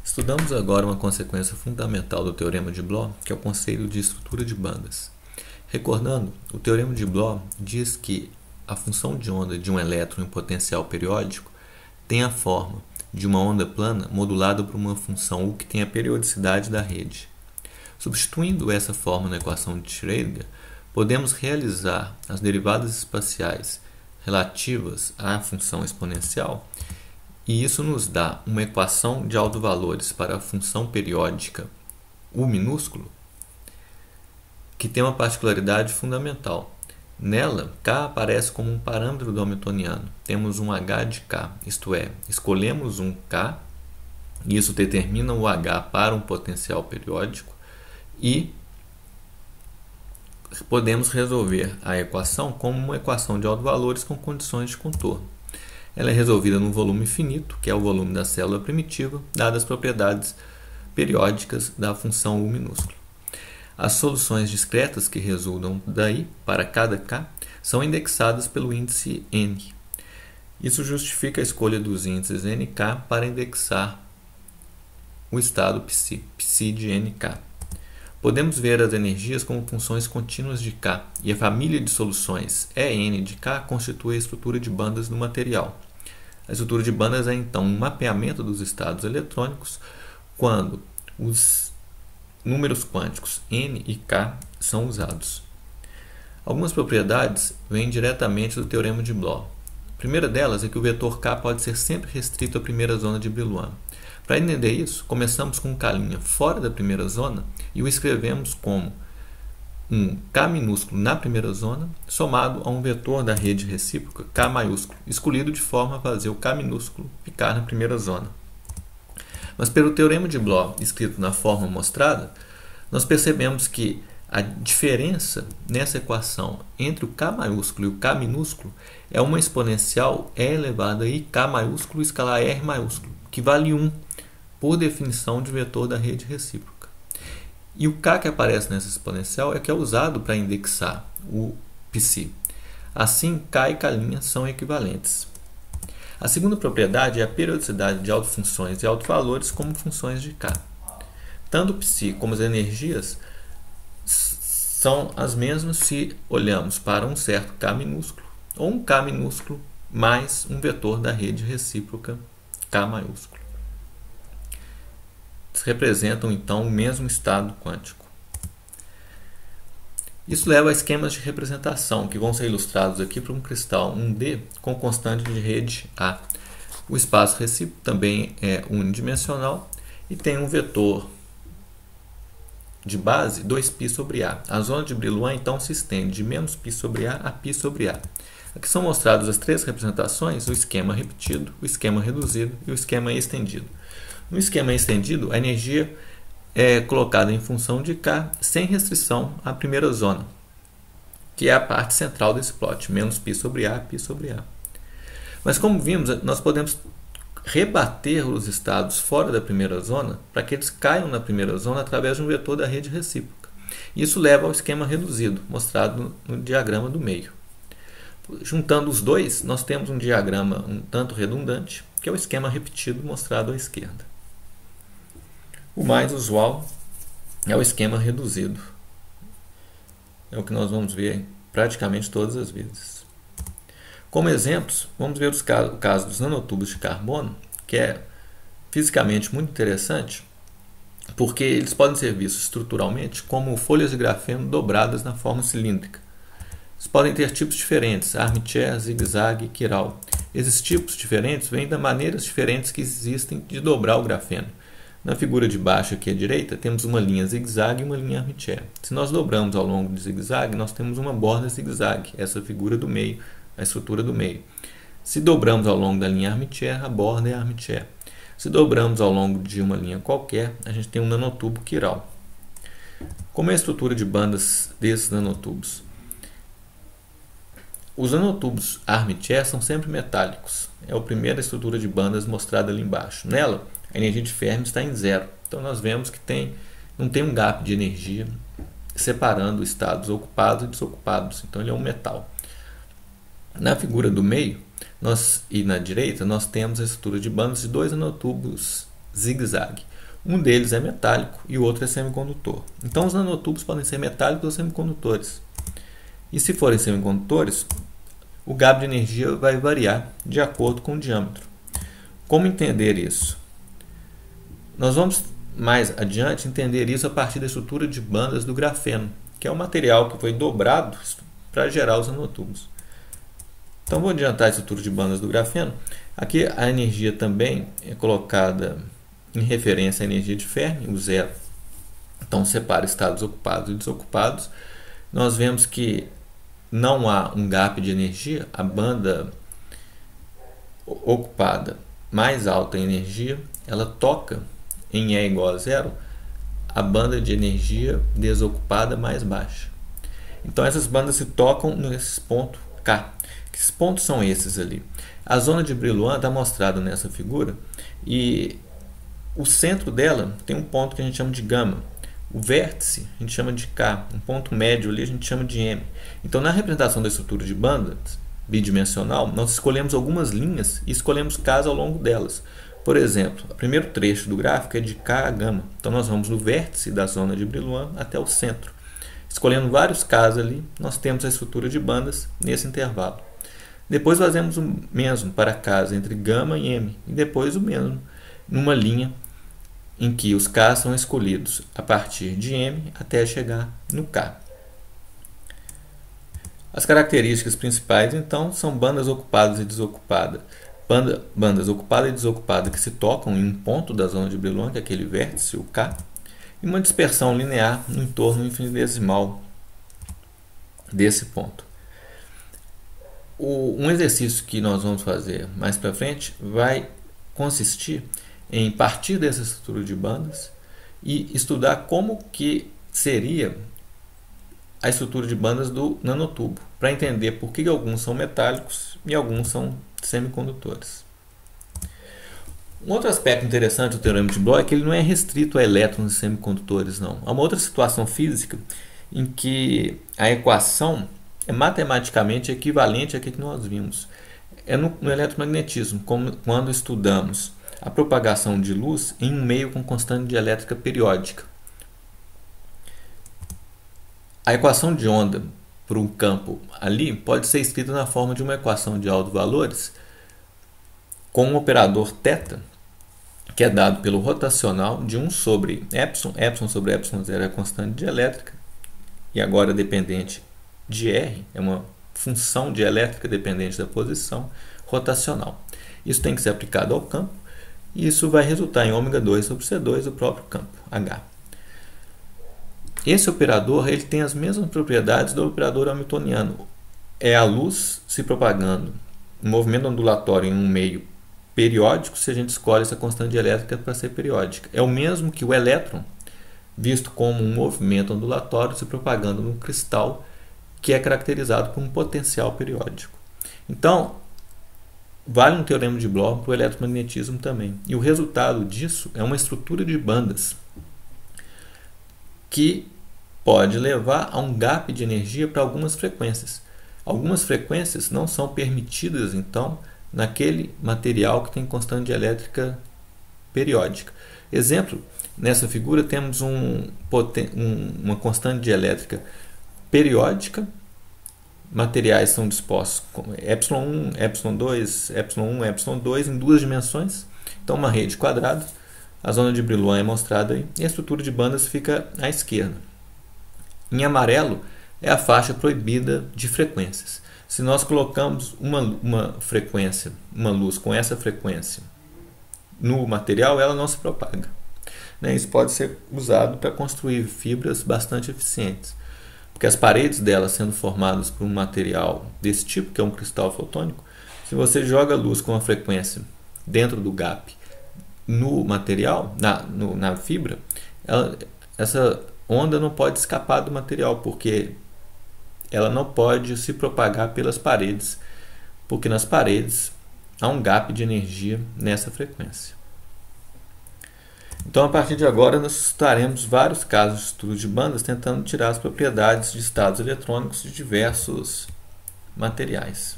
Estudamos agora uma consequência fundamental do Teorema de Bloch, que é o conceito de estrutura de bandas. Recordando, o Teorema de Bloch diz que a função de onda de um elétron em potencial periódico tem a forma de uma onda plana modulada por uma função U que tem a periodicidade da rede. Substituindo essa forma na equação de Schrödinger, podemos realizar as derivadas espaciais relativas à função exponencial, e isso nos dá uma equação de autovalores para a função periódica U minúsculo, que tem uma particularidade fundamental. Nela, K aparece como um parâmetro do Hamiltoniano. Temos um H de K, isto é, escolhemos um K, e isso determina o H para um potencial periódico, e podemos resolver a equação como uma equação de autovalores com condições de contorno. Ela é resolvida num volume finito, que é o volume da célula primitiva, dadas as propriedades periódicas da função U minúsculo. As soluções discretas que resultam daí, para cada K, são indexadas pelo índice N. Isso justifica a escolha dos índices NK para indexar o estado psi de NK. Podemos ver as energias como funções contínuas de K, e a família de soluções En de K constitui a estrutura de bandas do material. A estrutura de bandas é então um mapeamento dos estados eletrônicos quando os números quânticos N e K são usados. Algumas propriedades vêm diretamente do Teorema de Bloch. A primeira delas é que o vetor K pode ser sempre restrito à primeira zona de Brillouin. Para entender isso, começamos com um K' fora da primeira zona e o escrevemos como um K minúsculo na primeira zona, somado a um vetor da rede recíproca K maiúsculo, escolhido de forma a fazer o K minúsculo ficar na primeira zona. Mas pelo Teorema de Bloch, escrito na forma mostrada, nós percebemos que a diferença nessa equação entre o K maiúsculo e o K minúsculo é uma exponencial E elevado a IK maiúsculo escalar R maiúsculo, que vale 1, por definição de vetor da rede recíproca. E o K que aparece nessa exponencial é que é usado para indexar o psi. Assim, K e K' são equivalentes. A segunda propriedade é a periodicidade de autofunções e autovalores como funções de K. Tanto o psi como as energias são as mesmas se olhamos para um certo K minúsculo ou um K minúsculo mais um vetor da rede recíproca K maiúsculo. Representam então o mesmo estado quântico. Isso leva a esquemas de representação que vão ser ilustrados aqui para um cristal 1D com constante de rede A. O espaço recíproco também é unidimensional e tem um vetor de base 2π sobre A. A zona de Brillouin então se estende de menos π sobre A π sobre A. Aqui são mostradas as três representações: o esquema repetido, o esquema reduzido e o esquema estendido. No esquema estendido, a energia é colocada em função de K sem restrição à primeira zona, que é a parte central desse plot, menos π sobre A, π sobre A. Mas como vimos, nós podemos rebater os estados fora da primeira zona para que eles caiam na primeira zona através de um vetor da rede recíproca. Isso leva ao esquema reduzido, mostrado no diagrama do meio. Juntando os dois, nós temos um diagrama um tanto redundante, que é o esquema repetido mostrado à esquerda. O mais usual é o esquema reduzido. É o que nós vamos ver praticamente todas as vezes. Como exemplos, vamos ver o caso dos nanotubos de carbono, que é fisicamente muito interessante, porque eles podem ser vistos estruturalmente como folhas de grafeno dobradas na forma cilíndrica. Eles podem ter tipos diferentes, armchair, zigue-zague e quiral. Esses tipos diferentes vêm das maneiras diferentes que existem de dobrar o grafeno. Na figura de baixo aqui à direita, temos uma linha zigue-zague e uma linha armchair. Se nós dobramos ao longo do zigue-zague, nós temos uma borda zigue-zague, essa figura do meio, a estrutura do meio. Se dobramos ao longo da linha armchair, a borda é armchair. Se dobramos ao longo de uma linha qualquer, a gente tem um nanotubo quiral. Como é a estrutura de bandas desses nanotubos? Os nanotubos armchair são sempre metálicos. É a primeira estrutura de bandas mostrada ali embaixo. Nela, a energia de Fermi está em zero. Então nós vemos que não tem um gap de energia separando estados ocupados e desocupados. Então ele é um metal. Na figura do meio e na direita, nós temos a estrutura de bandas de dois nanotubos zigue-zague. Um deles é metálico e o outro é semicondutor. Então os nanotubos podem ser metálicos ou semicondutores. E se forem semicondutores, o gap de energia vai variar de acordo com o diâmetro. Como entender isso? Nós vamos mais adiante entender isso a partir da estrutura de bandas do grafeno, que é o material que foi dobrado para gerar os nanotubos. Então vou adiantar a estrutura de bandas do grafeno. Aqui a energia também é colocada em referência à energia de Fermi, o zero. Então separa estados ocupados e desocupados. Nós vemos que não há um gap de energia, a banda ocupada mais alta em energia, ela toca em E igual a zero, a banda de energia desocupada mais baixa. Então essas bandas se tocam nesse ponto K. Que pontos são esses ali? A zona de Brillouin está mostrada nessa figura e o centro dela tem um ponto que a gente chama de gama. O vértice a gente chama de K, um ponto médio ali a gente chama de M. Então na representação da estrutura de bandas bidimensional, nós escolhemos algumas linhas e escolhemos Ks ao longo delas. Por exemplo, o primeiro trecho do gráfico é de K a gama. Então nós vamos do vértice da zona de Brillouin até o centro. Escolhendo vários Ks ali, nós temos a estrutura de bandas nesse intervalo. Depois fazemos o mesmo para Ks entre gama e M. E depois o mesmo numa linha em que os Ks são escolhidos a partir de M até chegar no K. As características principais, então, são bandas ocupadas e desocupadas. Bandas ocupada e desocupada que se tocam em um ponto da zona de Brillouin, que é aquele vértice, o K, e uma dispersão linear no entorno infinitesimal desse ponto. Um exercício que nós vamos fazer mais para frente vai consistir em partir dessa estrutura de bandas e estudar como que seria a estrutura de bandas do nanotubo, para entender por que alguns são metálicos e alguns são semicondutores. Um outro aspecto interessante do teorema de Bloch é que ele não é restrito a elétrons e semicondutores, não. Há uma outra situação física em que a equação é matematicamente equivalente à que nós vimos. É no eletromagnetismo, como quando estudamos a propagação de luz em um meio com constante dielétrica periódica. A equação de onda para um campo ali pode ser escrita na forma de uma equação de autovalores com um operador θ, que é dado pelo rotacional de 1 sobre epsilon. Epsilon sobre epsilon 0 é a constante dielétrica e agora dependente de R, é uma função dielétrica dependente da posição rotacional. Isso tem que ser aplicado ao campo e isso vai resultar em ômega 2 sobre C2 do próprio campo, H. Esse operador ele tem as mesmas propriedades do operador hamiltoniano. É a luz se propagando, um movimento ondulatório em um meio periódico, se a gente escolhe essa constante dielétrica para ser periódica. É o mesmo que o elétron, visto como um movimento ondulatório se propagando num cristal, que é caracterizado por um potencial periódico. Então, vale um teorema de Bloch para o eletromagnetismo também. E o resultado disso é uma estrutura de bandas que pode levar a um gap de energia para algumas frequências. Algumas frequências não são permitidas, então, naquele material que tem constante dielétrica periódica. Exemplo, nessa figura temos uma constante dielétrica periódica, materiais são dispostos como ε1, ε2, ε1, ε2 em duas dimensões, então uma rede quadrada, a zona de Brillouin é mostrada aí, e a estrutura de bandas fica à esquerda. Em amarelo é a faixa proibida de frequências. Se nós colocamos uma frequência, uma luz com essa frequência no material, ela não se propaga. Isso pode ser usado para construir fibras bastante eficientes, porque as paredes delas sendo formadas por um material desse tipo, que é um cristal fotônico, se você joga luz com uma frequência dentro do gap no material, na fibra, essa onda não pode escapar do material, porque ela não pode se propagar pelas paredes, porque nas paredes há um gap de energia nessa frequência. Então, a partir de agora, nós estudaremos vários casos de estudo de bandas tentando tirar as propriedades de estados eletrônicos de diversos materiais.